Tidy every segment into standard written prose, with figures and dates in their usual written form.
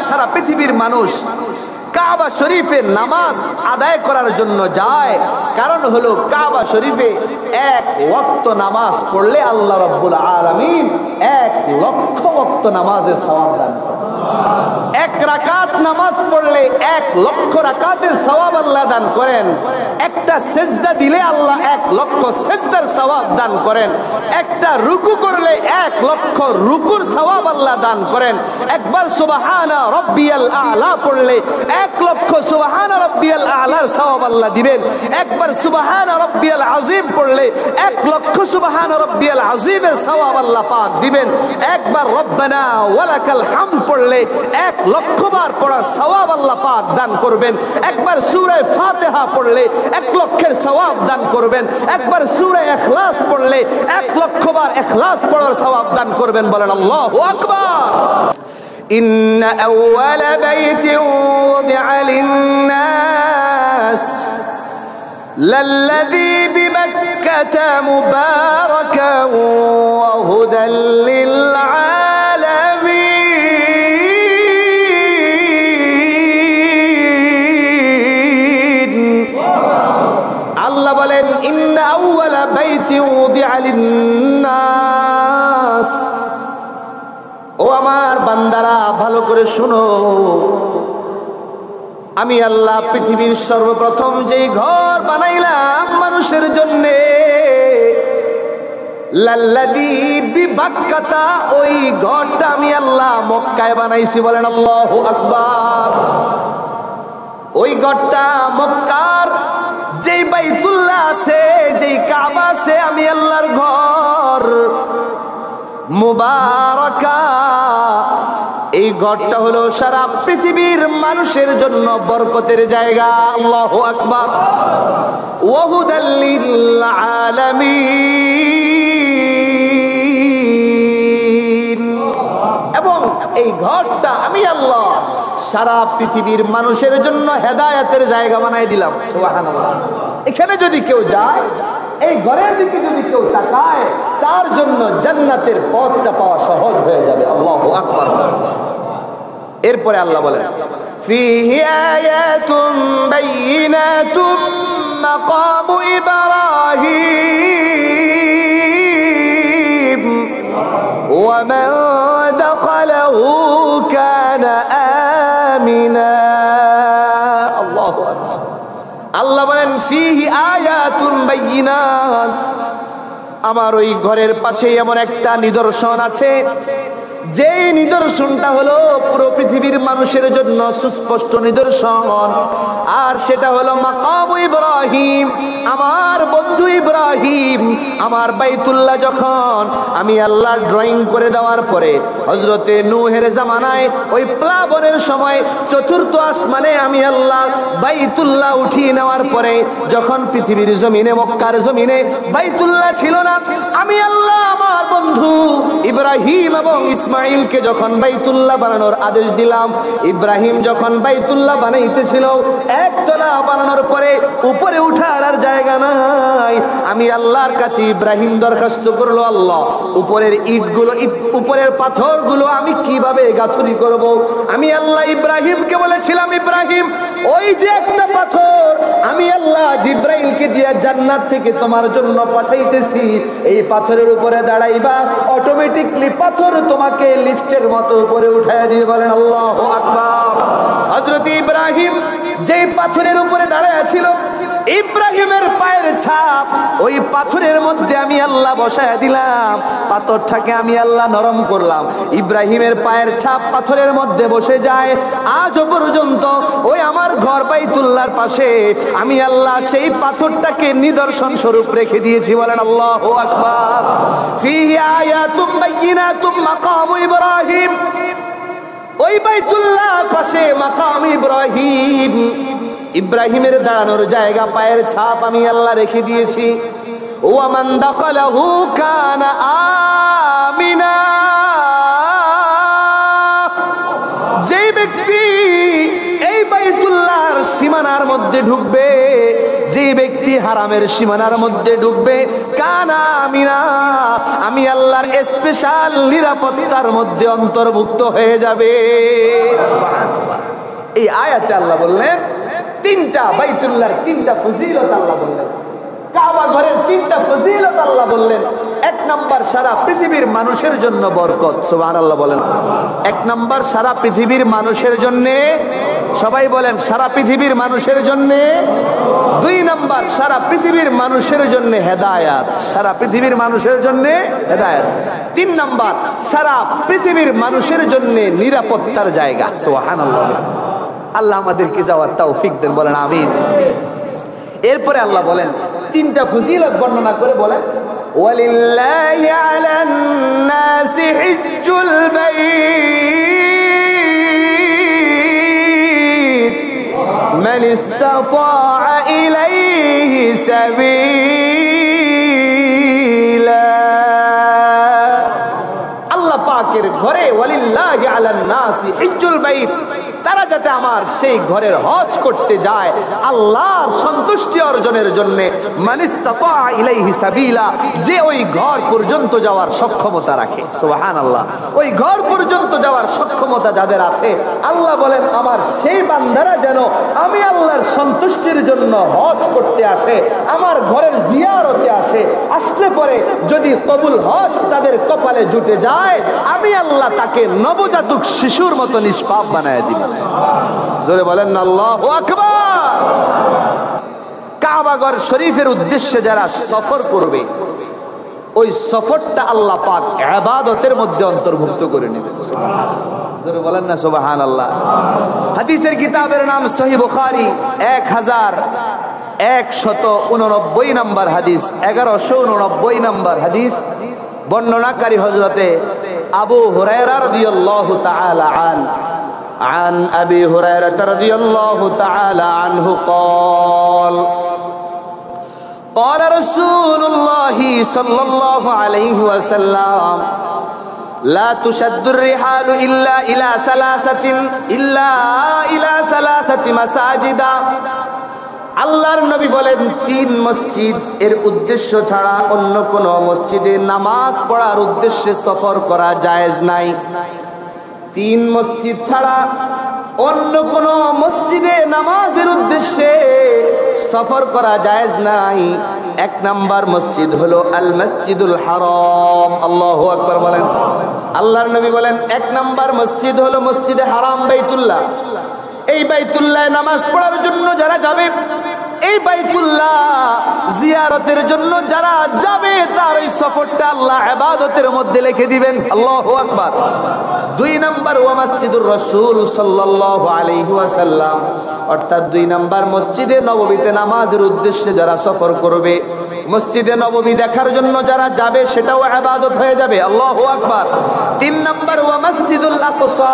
সারা পৃথিবীর মানুষ কাবা শরীফে নামাজ আদায় করার জন্য যায়? কারণ হলো কাবা শরীফে এক ওয়াক্ত নামাজ পড়লে আল্লাহ রাব্বুল আলামিন 1,00,000 ওয়াক্ত নামাজের সওয়াব দান করেন। এক রাকাত নামাজ পড়লে 1,00,000 রাকাতের সওয়াব আল্লাহ দান করেন। একটা সেজদা দিলে আল্লাহ 1,00,000 সেজদার সওয়াব দান করেন। একটা রুকু করলে 1,00,000 রুকুর সওয়াব আল্লাহ দান করেন। একবার সুবহানা রাব্বিয়াল আ'লা পড়লে 1,00,000 সুবহানা রাব্বিয়াল আ'লার সওয়াব আল্লাহ দিবেন। একবার সুবহানা রাব্বিয়াল আযীম পড়লে 1,00,000 সুবহানা রাব্বিয়াল আযীমের সওয়াব আল্লাহ পাক দিবেন। একবার রব্বানা ওয়ালাকাল হামদ পড়লে 1,00,000 বার পড়ার সওয়াব আল্লাহ পাক দান করবেন। একবার সূরা ফাতিহা পড়লে 1,00,000 সওয়াব দান করবেন। একবার সূরা ইখলাস পড়লে 1,00,000 বার ইখলাস পড়ার সওয়াব দান করবেন। বলেন আল্লাহু আকবার। إن أول بيت وضع للناس للذي بمكة مباركا وهدى للعالمين الله بلن إن أول بيت وضع للناس ও আমার বান্দারা ভালো করে শুনো, আমি আল্লাহ পৃথিবীর সর্বপ্রথম যেই ঘর বানাইলাম মানুষের জন্য, লাল্লাযী বিবাক্কাতা, ওই ঘরটা আমি আল্লাহ মক্কায় বানাইছি। বলেন আল্লাহু আকবার। ওই ঘরটা মক্কার যেই বাইতুল্লাহ আছে, যেই কাবা আছে, আমি আল্লাহর ঘর মুবারাকা। এই ঘরটা হলো সারা পৃথিবীর মানুষের জন্য বরকতের জায়গা। আল্লাহু আকবার। ওয়াহুদাল লিল আলামিন। এবং এই ঘরটা আমি আল্লাহ সারা পৃথিবীর মানুষের জন্য হেদায়েতের জায়গা বানাই দিলাম। সুবহানাল্লাহ। এখানে যদি কেউ যায়, এই ঘরের দিকে যদি কেউ তাকায়, তার জন্য জান্নাতের পথটা পাওয়া সহজ হয়ে যাবে। আল্লাহু আকবার। এরপরে আল্লাহ বলেন, ফীহি আয়াতুম বাইয়িনাতুম মাকামু ইব্রাহিম ওয়া মান দাখালাহু কানা আমিনা। আল্লাহু আকবার। আল্লাহ বলেন, ফীহি আয়াতুন বাইয়িনাত, আমার ওই ঘরের পাশে এমন একটা নিদর্শন আছে, যে নিদর্শনটা হলো পুরো পৃথিবীর মানুষের জন্য সুস্পষ্ট নিদর্শন। আর সেটা হলো মাকাম ইব্রাহিম, আমার বন্ধু ইব্রাহিম। আমার বাইতুল্লাহ যখন আমি আল্লাহ ড্রয়িং করে দেওয়ার পরে, হযরতে নূহের জামানায় ওই প্লাবনের সময় চতুর্থ আসমানে আমি আল্লাহ বাইতুল্লাহ উঠিয়ে নেওয়ার পরে, যখন পৃথিবীর জমিনে, মক্কার জমিনে বাইতুল্লাহ ছিল না, আমি আল্লাহ আমার বন্ধু ইব্রাহিম এবং ইসমাইলকে যখন বাইতুল্লাহ বানানোর আদেশ দিলাম, ইব্রাহিম যখন বাইতুল্লাহ বানাইতেছিল, একতলা বানানোর পরে উপরে উঠার আর জায়গা নাই। আমি আল্লাহর কাছে ইব্রাহিম দরখাস্ত করলো, আল্লাহ উপরের ইটগুলো, উপরের পাথরগুলো আমি কিভাবে গাঁথুনি করব? আমি আল্লাহ ইব্রাহিমকে বলেছিলাম, ইব্রাহিম ওই যে একটা পাথর আমি আল্লাহ জিব্রাইলকে দিয়ে জান্নাত থেকে তোমার জন্য পাঠাইতেছি, এই পাথরের উপরে দাঁড়াইবা, অটোমেটিকলি পাথর তোমাকে লিফটের মতো উপরে উঠায় দিয়ে। বলেন আল্লাহু আকবার। হযরত ইব্রাহিম যেই পাথরের উপরে দাঁড়ায় ছিল, ইব্রাহিমের পায়ের ছাপ ওই পাথরের মধ্যে আমি আল্লাহ বসায় দিলাম, পাথরটাকে আমি আল্লাহ নরম করলাম, ইব্রাহিমের পায়ের ছাপ পাথরের মধ্যে বসে যায়। আজও পর্যন্ত ওই আমার ঘর বাইতুল্লাহর পাশে আমি আল্লাহ সেই পাথরটাকে নিদর্শন স্বরূপ রেখে দিয়েছি। বলেন আল্লাহু আকবার। ফীহি আয়াতুম বাইয়িনাতুম মাকামু ইব্রাহিম, ওই বাইতুল্লাহ পাশে মাকাম ইব্রাহিম, ইব্রাহিমের দাঁড়ানোর জায়গা, পায়ের ছাপ আমি আল্লাহ রেখে দিয়েছি। ওয়া মান দাখালাহু কানা আমিনা, যে ব্যক্তি এই বাইতুল্লাহর সীমানার মধ্যে ঢুকবে, যে ব্যক্তি হারামের সীমানার মধ্যে ঢুকবে, কানা আমিনা, আমি আল্লাহর স্পেশাল নিরাপত্তার মধ্যে অন্তর্ভুক্ত হয়ে যাবে। আয়াতে আল্লাহ বললেন তিনটা বাইতুল্লাহর তিনটা ফজিলত আল্লাহ বললেন, কাবা ঘরের তিনটা ফজিলত আল্লাহ বললেন। এক নাম্বার, সারা পৃথিবীর মানুষের জন্য বরকত, সুবহানাল্লাহ বলেন। এক নাম্বার, সারা পৃথিবীর মানুষের জন্য, সবাই বলেন সারা পৃথিবীর মানুষের জন্য। দুই নাম্বার, সারা পৃথিবীর মানুষের জন্য হেদায়াত, সারা পৃথিবীর মানুষের জন্য হেদায়াত। তিন নাম্বার, সারা পৃথিবীর মানুষের জন্য নিরাপত্তার জায়গা, সুবহানাল্লাহ। আল্লাহ আমাদেরকে যাওয়ার তৌফিক দেন, বলেন আমিন। এরপরে আল্লাহ বলেন তিনটা ফজিলত বর্ণনা করে বলেন ওয়ালিল্লাহি আলান নাসি হিজ্জুল বাইত মান ইসতাতা ইলাইহি সাবিলা। আল্লাহ পাকের ঘরে ওয়ালিল্লাহি আলান নাসি হিজ্জুল বাইত, তারা যাতে আমার সেই ঘরের হজ করতে যায় আল্লাহর সন্তুষ্টি অর্জনের জন্য। মানিস্তাতা ইলাইহি সাবিলা, যে ওই ঘর পর্যন্ত যাওয়ার সক্ষমতা রাখে, সুবহানাল্লাহ। ওই ঘর পর্যন্ত যাওয়ার সক্ষমতা যাদের আছে, আল্লাহ বলেন আমার সেই বান্দারা যেন আমি আল্লাহর সন্তুষ্টির জন্য হজ করতে আসে, আমার ঘরের জিয়ারতে আসে। আসলে পরে যদি কবুল হজ তাদের কপালে জুটে যায়, আমি আল্লাহ তাকে নবজাতক শিশুর মতো নিষ্পাপ বানায় দিব। জোরে বলেন না আল্লাহু আকবার। কাবাঘর শরীফের উদ্দেশ্যে যারা সফর করবে, ওই সফরটা আল্লাহ পাক ইবাদতের মধ্যে অন্তর্ভুক্ত করে নেবেন, সুবহানাল্লাহ। জোরে বলেন না সুবহানাল্লাহ। হাদিসের কিতাবের নাম সহিহ বুখারী, 1189 নম্বর হাদিস, 1189 নম্বর হাদিস। বর্ণনাকারী হযরতে আবু হুরায়রা রাদিয়াল্লাহু তাআলা عن أبي هريرة رضي الله تعالى عنه قال رسول الله صلى الله عليه وسلم لا تشد الرحال إلا إلى ثلاثة مساجد। আল্লাহর নবী বলেন তিন মসজিদ এর উদ্দেশ্য ছাড়া অন্য কোন মসজিদে নামাজ পড়ার উদ্দেশ্যে সফর করা জায়েজ নাই। তিন মসজিদ ছাড়া অন্য কোন মসজিদে নামাজের উদ্দেশ্যে সফর করা জায়েজ নাই। এক নাম্বার মসজিদ হলো আল মসজিদুল হারাম, আল্লাহু আকবার বলেন। আল্লাহর নবী বলেন এক নাম্বার মসজিদ হলো মসজিদে হারাম, বাইতুল্লাহ। এই বাইতুল্লাহ নামাজ পড়ার জন্য যারা যাবে, এই বাইতুল্লাহ জিয়ারতের জন্য যারা যাবে, তার ওই সফরটা আল্লাহ ইবাদতের মধ্যে লিখে দিবেন, আল্লাহু আকবার। দুই নাম্বার ওয়া মসজিদুর রাসূল সাল্লাল্লাহু আলাইহি ওয়াসাল্লাম, অর্থাৎ দুই নাম্বার মসজিদে নববীতে নামাজের উদ্দেশ্যে যারা সফর করবে, মসজিদে নববী দেখার জন্য যারা যাবে, সেটাও ইবাদত হয়ে যাবে, আল্লাহু আকবার। তিন নাম্বার ওয়া মসজিদুল আকসা,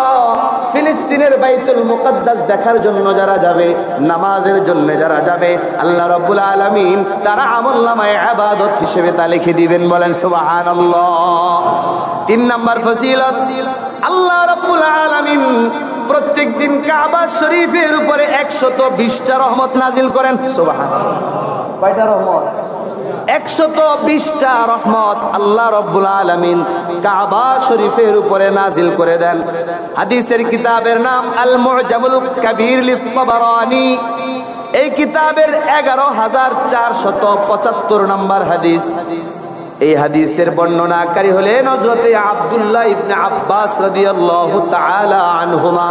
ফিলিস্তিনের বাইতুল মুকদ্দাস দেখার জন্য যারা যাবে, নামাজের জন্য যারা যাবে, আল্লাহ রাব্বুল আলামিন তারা আমলনামায়ে ইবাদত হিসেবে তা লিখে দিবেন, বলেন সুবহানাল্লাহ। তিন নাম্বার ফজিলত, আল্লাহ রাব্বুল আলামিন প্রত্যেক দিন কাবা শরীফের উপরে 120টা রহমত নাজিল করেন, সুবহানাল্লাহ। কয়টা রহমত? 120টা রহমত আল্লাহ রাব্বুল আলামিন কাবা শরীফের উপরে নাজিল করে দেন। হাদিসের কিতাবের নাম আল মুআজামুল কাবীর লিত-তাবারানী। এই কিতাবের 11475 নম্বর হাদিস। এই হাদিসের বর্ণনাকারী হলেন হযরতে আব্দুল্লাহ ইবনে আব্বাস রাদিয়াল্লাহু তাআলা আনহুমা।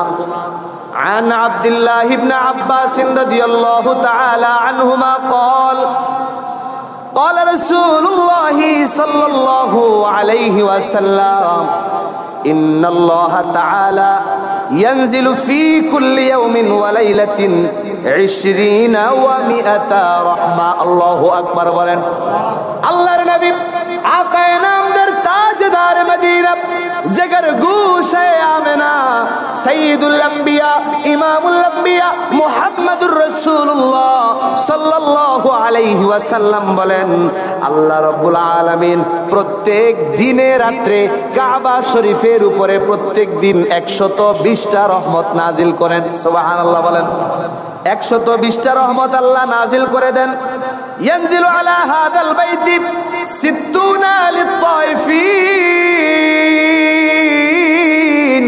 عن عبد الله بن عباس رضي الله تعالى عنهما قال رسول الله صلى الله عليه وسلم إن الله تعالى ينزل في كل يوم وليلة 20 و100 رحمة, الله أكبر বলেন। আল্লাহর নবী আকায়ে নামদার তাজদার মদিনা জগর গোশে আমেনা সাইয়্যিদুল আম্বিয়া ইমামুল আম্বিয়া মুহাম্মাদুর রাসূলুল্লাহ সাল্লাল্লাহু আলাইহি ওয়াসাল্লাম বলেন, আল্লাহ রাব্বুল আলামিন প্রত্যেক দিনে রাতে কাবা শরীফের উপরে প্রত্যেক দিন 120টা রহমত নাজিল করেন, সুবহানাল্লাহ বলেন। 120টা রহমত আল্লাহ নাজিল করে দেন। ইয়ানজিলু আলা হাদাল বাইতি 60 লিত-তাইফিন।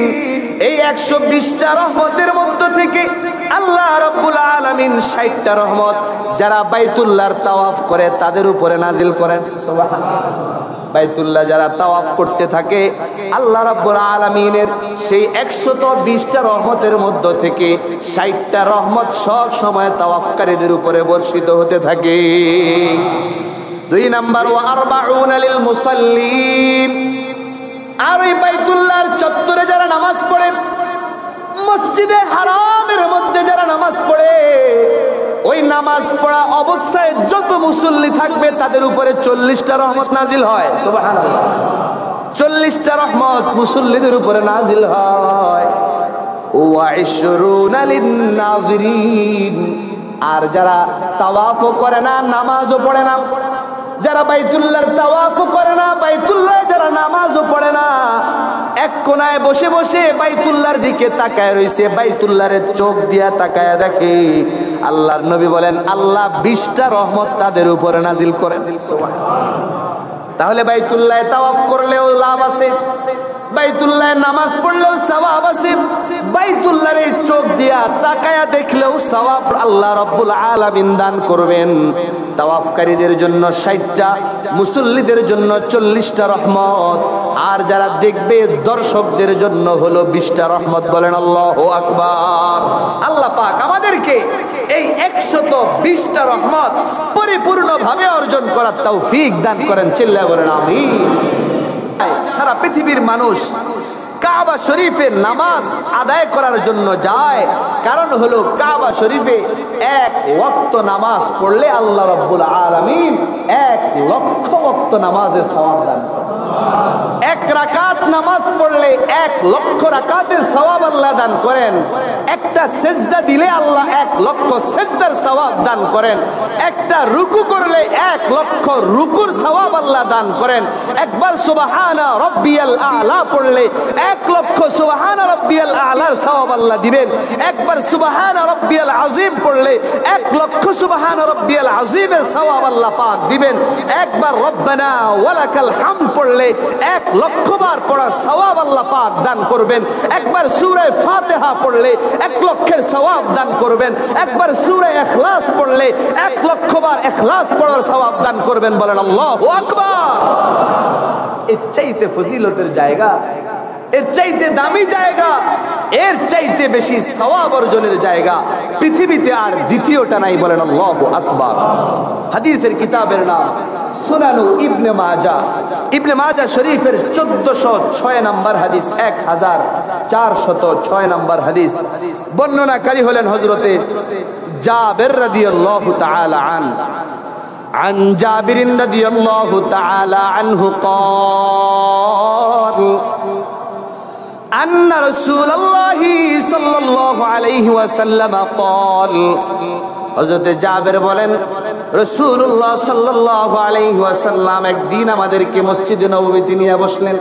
এই 120টা রহমতের মধ্য থেকে 60টা রহমত যারা বাইতুল্লাহর তাওয়াফ করে তাদের উপরে নাজিল করেন। সুবহানাল্লাহ। বাইতুল্লাহ যারা তাওয়াফ করতে থাকে আল্লাহ রাব্বুল আলামিনের সেই 120টা রহমতের মধ্য থেকে 60টা রহমত সব সময় তাওয়াফকারীদের উপরে বর্ষিত হতে থাকে। 2 নাম্বার ওয়া আরবাউনা লিল মুসাল্লিন, আর ওই বাইতুল্লাহর চত্বরে যারা নামাজ পড়ে, মসজিদে হারামের মধ্যে যারা নামাজ পড়ে, ওই নামাজ পড়া অবস্থায় যত মুসল্লি থাকবে তাদের উপরে 40টা রহমত নাজিল হয়। সুবহানাল্লাহ। 40টা রহমত মুসল্লিদের উপরে নাজিল হয়। ওয়া 20 লিন-নাজিরিন, আর যারা তাওয়াফও করে না, নামাজও পড়ে না, যারা বাইতুল্লাহর তাওয়াফও করে না, বাইতুল্লাহ যারা নামাজও পড়ে না, এক কোনায় বসে বসে বাইতুল্লাহর দিকে তাকায় রইছে, বাইতুল্লাহর চোখ দিয়া তাকায় দেখে, আল্লাহর নবী বলেন আল্লাহ 20টা রহমত তাদের উপরে নাজিল করেন। তাহলে বাইতুল্লাহ তাওয়াফ করলেও লাভ আছে, বাইতুল্লাহ নামাজ পড়লেও সওয়াব আছে, বাইতুল্লাহর এই চোখ দিয়া তাকায়া দেখলেও সওয়াব আল্লাহ রাব্বুল আলামিন দান করবেন। তাওয়াফকারীদের জন্য 60টা, মুসল্লিদের জন্য 40টা রহমত, আর যারা দেখবে দর্শকদের জন্য হলো 20টা রহমত। বলেন আল্লাহু আকবার। আল্লাহ পাক আমাদেরকে এই 120টা রহমত পরিপূর্ণভাবে অর্জন করার তৌফিক দান করেন। চিল্লায়া বলেন আমিন। সারা পৃথিবীর মানুষ কাবা শরীফে নামাজ আদায় করার জন্য যায়, কারণ হলো কাবা শরীফে 1 ওয়াক্ত নামাজ পড়লে আল্লাহ রাব্বুল আলামিন 1 লক্ষ ওয়াক্ত নামাজের সওয়াব দান করেন। 1 রাকাত নামাজ পড়লে 1 লক্ষ রাকাতের সওয়াব আল্লাহ দান করেন। একটা সেজদা দিলে আল্লাহ 1 লক্ষ সেজদার সওয়াব দান করেন। একটা রুকু করলে 1 লক্ষ রুকুর সওয়াব আল্লাহ দান করেন। একবার সুবহানা রাব্বিয়াল আ'লা পড়লে 1 লক্ষ সুবহানা রাব্বিয়াল আ'লার সওয়াব আল্লাহ দিবেন। একবার সুবহানা রাব্বিয়াল আযীম পড়লে 1 লক্ষ সুবহানা রাব্বিয়াল আযীমের সওয়াব আল্লাহ পাক দিবেন। একবার রব্বানা ওয়ালাকাল হামদ পড়লে 1 লক্ষ বার পড়ার সওয়াব আল্লাহ পাক দান করবেন। একবার সূরা ফাতিহা পড়লে 1 লক্ষের সওয়াব দান করবেন। একবার সূরা ইখলাস পড়লে 1 লক্ষ বার ইখলাস পড়ার সওয়াব দান করবেন। বলেন আল্লাহু আকবার। এর চাইতে ফজিলতের জায়গা, এর চাইতে দামি জায়গা, এর চাইতে বেশি সওয়াব অর্জনের জায়গা পৃথিবীতে আর দ্বিতীয়টা নাই। বলেন আল্লাহু আকবার। হাদিসের কিতাবের নাম সুনানু ইবনে মাজাহ। ইবনে মাজাহ শরীফের 1406 নম্বর হাদিস, 1406 নম্বর হাদিস। বর্ণনাকারী হলেন হযরতে জাবের রাদিয়াল্লাহু তাআলা عن جابر رضي الله تعالى عنه قال أن رسول الله صلى الله عليه وسلم قال হযরত জাবের বলেন রাসূলুল্লাহ সাল্লাল্লাহু আলাইহি ওয়াসাল্লাম একদিন আমাদেরকে মসজিদে নববীতে নিয়ে বসলেন।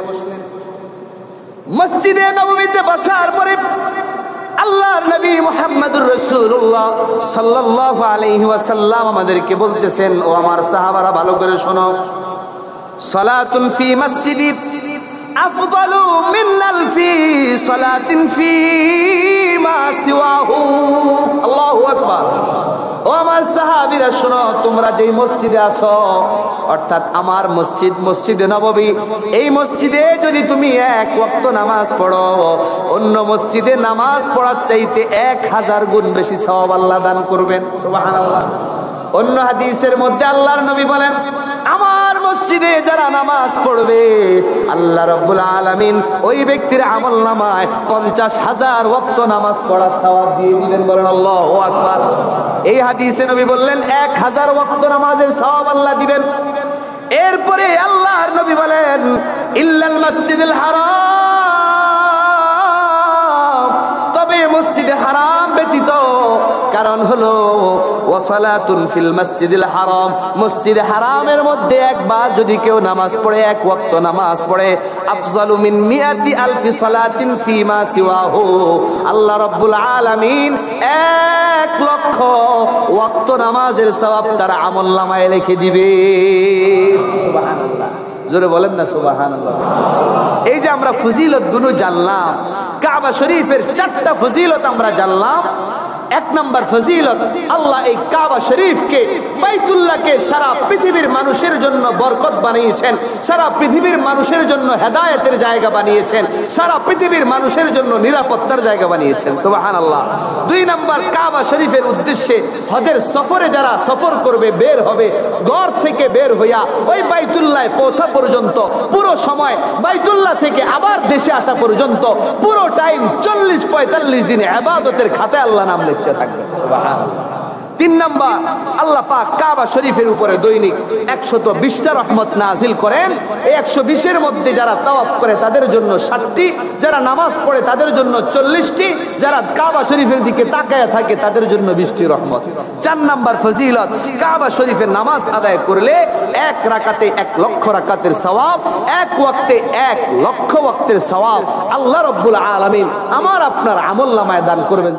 মসজিদে নববীতে বসার পরে আল্লাহর নবী মুহাম্মদুর রাসূলুল্লাহ সাল্লাল্লাহু আলাইহি ওয়াসাল্লাম আমাদেরকে বলতেছেন, ও আমার সাহাবারা ভালো করে শোনো, সালাতুন ফি মসজিদি আফদালু মিন আলফি সালাতিন ফি মা সিওয়াহু। আল্লাহু আকবার। ও আমার সাহাবীরা শোনো, তোমরা যেই মসজিদে আছো, অর্থাৎ আমার মসজিদ মসজিদে নববী, এই মসজিদে যদি তুমি 1 ওয়াক্ত নামাজ পড়ো, অন্য মসজিদে নামাজ পড়ার চাইতে 1000 গুণ বেশি সওয়াব আল্লাহ দান করবেন। সুবহানাল্লাহ। অন্য হাদিসের মধ্যে আল্লাহর নবী বলেন, আমার মসজিদে যারা নামাজ পড়বে আল্লাহ রাব্বুল আলামিন ওই ব্যক্তির আমলনামায় 50,000 ওয়াক্ত নামাজ পড়ার সওয়াব দিয়ে দিবেন। বলেন আল্লাহু আকবার। এই হাদিসে নবী বললেন 1000 ওয়াক্ত নামাজের সওয়াব আল্লাহ দিবেন। এরপরে আল্লাহর নবী বলেন, ইল্লাল মসজিদুল হারাম, তবে মসজিদে হারাম ব্যতীত, কারণ হলো ওয়াসালাতুন ফিল মসজিদিল হারাম, মসজিদে হারামের মধ্যে একবার যদি কেউ নামাজ পড়ে, 1 ওয়াক্ত নামাজ পড়ে, আফজালু মিন মিয়াতি আলফি সালাতিন ফিমা সিওয়াহু, আল্লাহ রাব্বুল আলামিন 1 লক্ষ ওয়াক্ত নামাজের সওয়াব তার আমলনামায় লিখে দিবে। সুবহানাল্লাহ। জোরে বলেন না সুবহানাল্লাহ। এই যে আমরা ফজিলত গুলো জানলাম, কাবা শরীফের 4টা ফজিলত আমরা জানলাম, এক নাম্বার ফজিলত, আল্লাহ এই কাবা শরীফকে, বাইতুল্লাহকে সারা পৃথিবীর মানুষের জন্য বরকত বানিয়েছেন, সারা পৃথিবীর মানুষের জন্য হেদায়েতের জায়গা বানিয়েছেন, সারা পৃথিবীর মানুষের জন্য নিরাপত্তার জায়গা বানিয়েছেন। সুবহানাল্লাহ। দুই নাম্বার, কাবা শরীফের উদ্দেশ্যে হজের সফরে যারা সফর করবে, বের হবে, ঘর থেকে বের হইয়া ওই বাইতুল্লাহ পৌঁছা পর্যন্ত পুরো সময়, বাইতুল্লাহ থেকে আবার দেশে আসা পর্যন্ত পুরো টাইম 40-45 দিন ইবাদতের খাতায় আল্লাহ নাম লিখতে থাকবে। সুবহানাল্লাহ। তিন নাম্বার, আল্লাহ পাক কাবা শরীফের উপরে দৈনিক 120টা রহমত নাজিল করেন। এই 120-এর মধ্যে যারা তাওয়াফ করে তাদের জন্য 60টি, যারা নামাজ পড়ে তাদের জন্য 40টি, যারা কাবা শরীফের দিকে তাকায় থাকে তাদের জন্য 20টি রহমত। 4 নাম্বার ফজিলত, কাবা শরীফের নামাজ আদায় করলে 1 রাকাতে 1 লক্ষ রাকাতের সওয়াব, 1 ওয়াক্তে 1 লক্ষ ওয়াক্তের সওয়াব আল্লাহ রাব্বুল আলামিন আমার আপনার আমলনামায় দান করবেন।